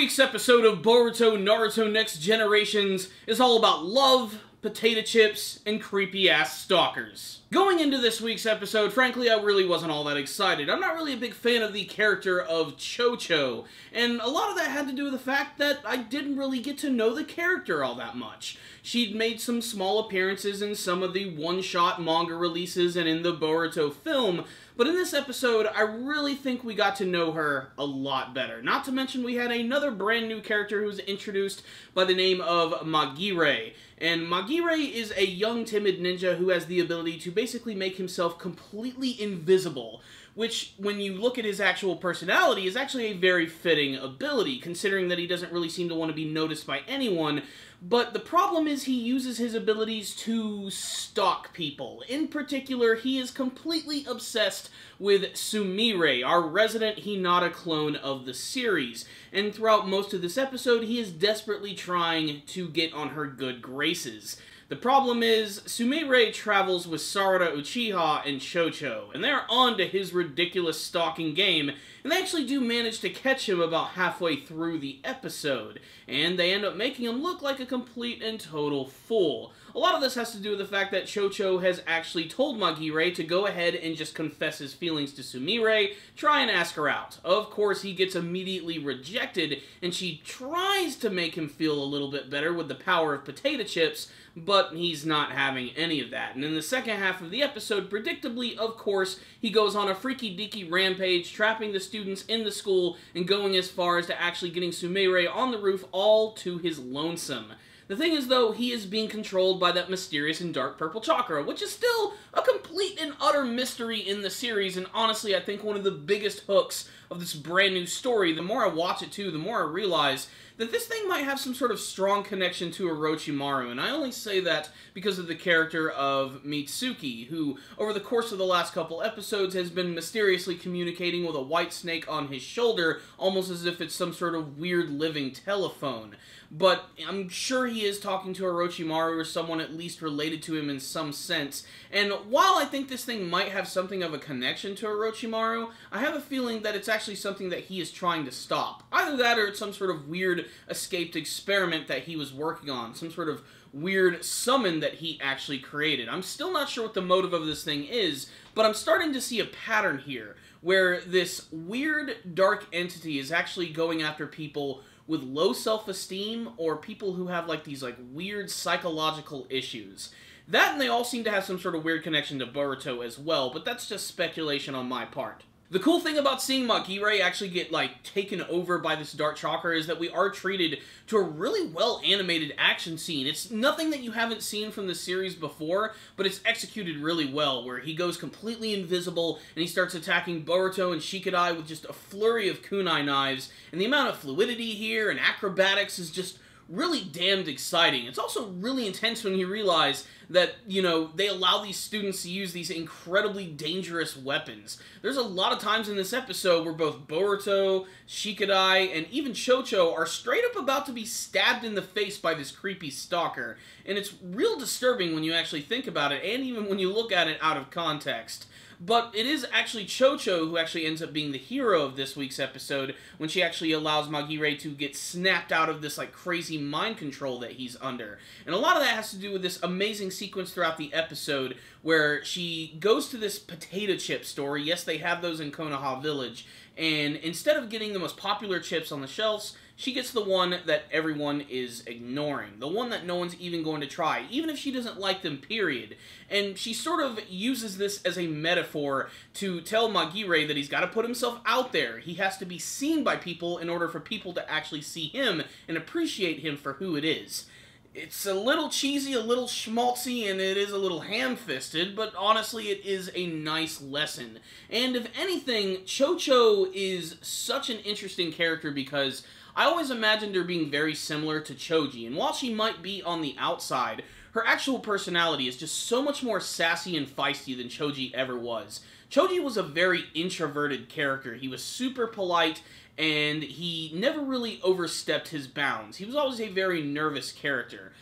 week's episode of Boruto Naruto Next Generations is all about love, potato chips, and creepy-ass stalkers. Going into this week's episode, frankly, I really wasn't all that excited. I'm not really a big fan of the character of Chocho, and a lot of that had to do with the fact that I didn't really get to know the character all that much. She'd made some small appearances in some of the one-shot manga releases and in the Boruto film, but in this episode, I really think we got to know her a lot better. Not to mention we had another brand new character who was introduced by the name of Magire. And Magire is a young, timid ninja who has the ability to basically make himself completely invisible, which, when you look at his actual personality, is actually a very fitting ability, considering that he doesn't really seem to want to be noticed by anyone. But the problem is he uses his abilities to stalk people. In particular, he is completely obsessed with Sumire, our resident Hinata clone of the series. And throughout most of this episode, he is desperately trying to get on her good graces. The problem is, Sumire travels with Sarada Uchiha and Chocho, and they're on to his ridiculous stalking game, and they actually do manage to catch him about halfway through the episode, and they end up making him look like a complete and total fool. A lot of this has to do with the fact that Chocho has actually told Magire to go ahead and just confess his feelings to Sumire, try and ask her out. Of course, he gets immediately rejected, and she tries to make him feel a little bit better with the power of potato chips, but he's not having any of that. And in the second half of the episode, predictably, of course, he goes on a freaky-deaky rampage, trapping the students in the school and going as far as to actually getting Sumire on the roof all to his lonesome. The thing is, though, he is being controlled by that mysterious and dark purple chakra, which is still a complete and utter mystery in the series, and honestly, I think one of the biggest hooks of this brand new story. The more I watch it, too, the more I realize that this thing might have some sort of strong connection to Orochimaru, and I only say that because of the character of Mitsuki, who, over the course of the last couple episodes, has been mysteriously communicating with a white snake on his shoulder, almost as if it's some sort of weird living telephone. But I'm sure he is talking to Orochimaru or someone at least related to him in some sense, and while I think this thing might have something of a connection to Orochimaru, I have a feeling that it's actually something that he is trying to stop. Either that or it's some sort of weird escaped experiment that he was working on, some sort of weird summon that he actually created. I'm still not sure what the motive of this thing is, but I'm starting to see a pattern here, where this weird dark entity is actually going after people with low self-esteem or people who have like these weird psychological issues. That and they all seem to have some sort of weird connection to Boruto as well, but that's just speculation on my part. The cool thing about seeing Magire actually get, taken over by this dark chakra is that we are treated to a really well-animated action scene. It's nothing that you haven't seen from the series before, but it's executed really well, where he goes completely invisible, and he starts attacking Boruto and Shikadai with just a flurry of kunai knives, and the amount of fluidity here and acrobatics is just really damned exciting. It's also really intense when you realize that, they allow these students to use these incredibly dangerous weapons. There's a lot of times in this episode where both Boruto, Shikadai, and even Chocho are straight up about to be stabbed in the face by this creepy stalker, and it's real disturbing when you actually think about it, and even when you look at it out of context. But it is actually Chocho who actually ends up being the hero of this week's episode when she actually allows Magire to get snapped out of this crazy mind control that he's under. And a lot of that has to do with this amazing sequence throughout the episode where she goes to this potato chip store. Yes, they have those in Konoha Village. And instead of getting the most popular chips on the shelves, she gets the one that everyone is ignoring. The one that no one's even going to try, even if she doesn't like them, period. And she sort of uses this as a metaphor to tell Magire that he's got to put himself out there. He has to be seen by people in order for people to actually see him and appreciate him for who it is. It's a little cheesy, a little schmaltzy, and it is a little ham-fisted, but honestly it is a nice lesson. And if anything, Chocho is such an interesting character because I always imagined her being very similar to Choji, and while she might be on the outside, her actual personality is just so much more sassy and feisty than Choji ever was. Choji was a very introverted character. He was super polite, and he never really overstepped his bounds. He was always a very nervous character.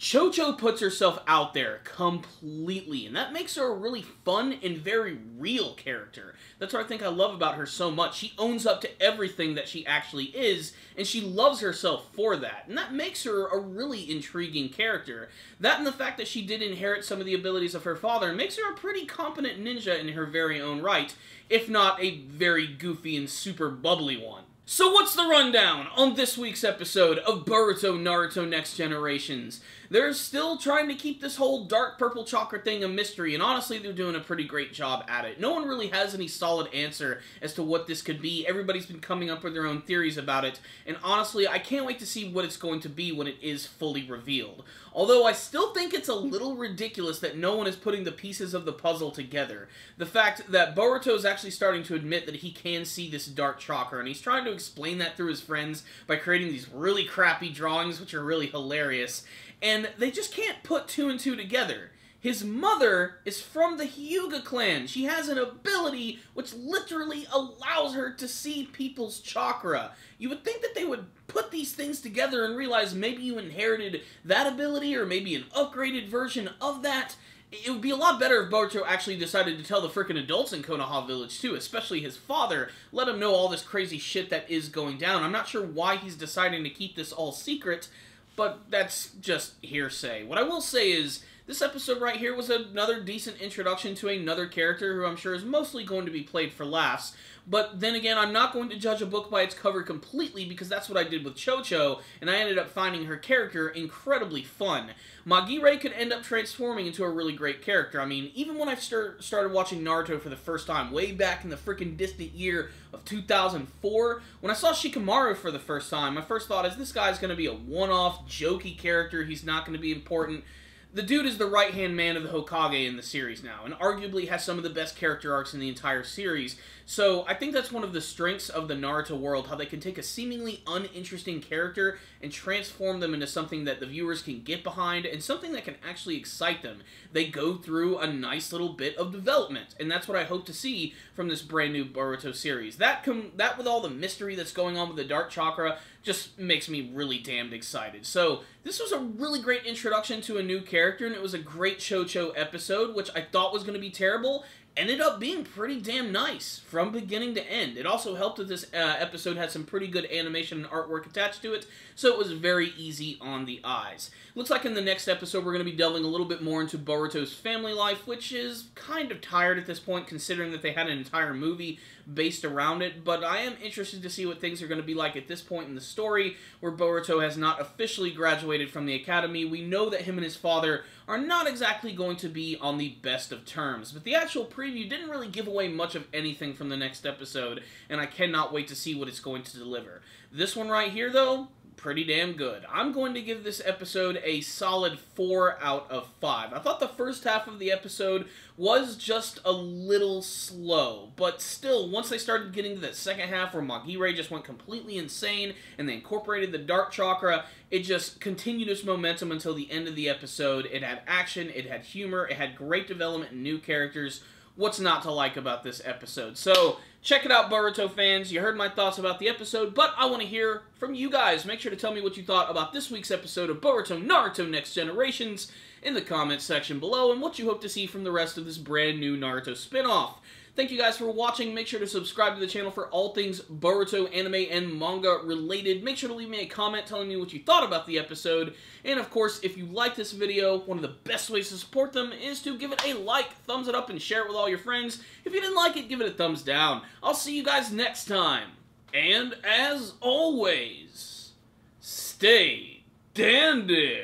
Chocho puts herself out there completely, and that makes her a really fun and very real character. That's what I think I love about her so much. She owns up to everything that she actually is, and she loves herself for that, and that makes her a really intriguing character. That and the fact that she did inherit some of the abilities of her father makes her a pretty competent ninja in her very own right, if not a very goofy and super bubbly one. So what's the rundown on this week's episode of Boruto Naruto Next Generations? They're still trying to keep this whole dark purple chakra thing a mystery, and honestly they're doing a pretty great job at it. No one really has any solid answer as to what this could be. Everybody's been coming up with their own theories about it, and honestly I can't wait to see what it's going to be when it is fully revealed. Although I still think it's a little ridiculous that no one is putting the pieces of the puzzle together. The fact that Boruto is actually starting to admit that he can see this dark chakra, and he's trying to explain that through his friends by creating these really crappy drawings, which are really hilarious. And they just can't put two and two together. His mother is from the Hyuga clan. She has an ability which literally allows her to see people's chakra. You would think that they would put these things together and realize maybe you inherited that ability or maybe an upgraded version of that. It would be a lot better if Boruto actually decided to tell the frickin' adults in Konoha Village too, especially his father, let him know all this crazy shit that is going down. I'm not sure why he's deciding to keep this all secret, but that's just hearsay. What I will say is, this episode right here was another decent introduction to another character who I'm sure is mostly going to be played for laughs. But then again, I'm not going to judge a book by its cover completely because that's what I did with Chocho, and I ended up finding her character incredibly fun. Magire could end up transforming into a really great character. I mean, even when I started watching Naruto for the first time, way back in the freaking distant year of 2004, when I saw Shikamaru for the first time, my first thought is this guy's going to be a one-off, jokey character, he's not going to be important. The dude is the right-hand man of the Hokage in the series now, and arguably has some of the best character arcs in the entire series, so I think that's one of the strengths of the Naruto world, how they can take a seemingly uninteresting character and transform them into something that the viewers can get behind, and something that can actually excite them. They go through a nice little bit of development, and that's what I hope to see from this brand new Boruto series. That with all the mystery that's going on with the Dark Chakra just makes me really damned excited. So, this was a really great introduction to a new character, and it was a great Chocho episode, which I thought was going to be terrible, ended up being pretty damn nice from beginning to end. It also helped that this episode had some pretty good animation and artwork attached to it, so it was very easy on the eyes. Looks like in the next episode we're going to be delving a little bit more into Boruto's family life, which is kind of tired at this point considering that they had an entire movie based around it, but I am interested to see what things are going to be like at this point in the story, where Boruto has not officially graduated from the academy. We know that him and his father are not exactly going to be on the best of terms, but the actual preview didn't really give away much of anything from the next episode, and I cannot wait to see what it's going to deliver. This one right here, though, pretty damn good. I'm going to give this episode a solid 4 out of 5. I thought the first half of the episode was just a little slow, but still, once they started getting to that second half where Magire just went completely insane and they incorporated the Dark Chakra, it just continued its momentum until the end of the episode. It had action, it had humor, it had great development and new characters. What's not to like about this episode? So, check it out, Boruto fans. You heard my thoughts about the episode, but I want to hear from you guys. Make sure to tell me what you thought about this week's episode of Boruto Naruto Next Generations in the comments section below, and what you hope to see from the rest of this brand new Naruto spin-off. Thank you guys for watching. Make sure to subscribe to the channel for all things Boruto anime and manga related. Make sure to leave me a comment telling me what you thought about the episode. And of course, if you like this video, one of the best ways to support them is to give it a like, thumbs it up, and share it with all your friends. If you didn't like it, give it a thumbs down. I'll see you guys next time. And as always, stay dandy,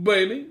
baby.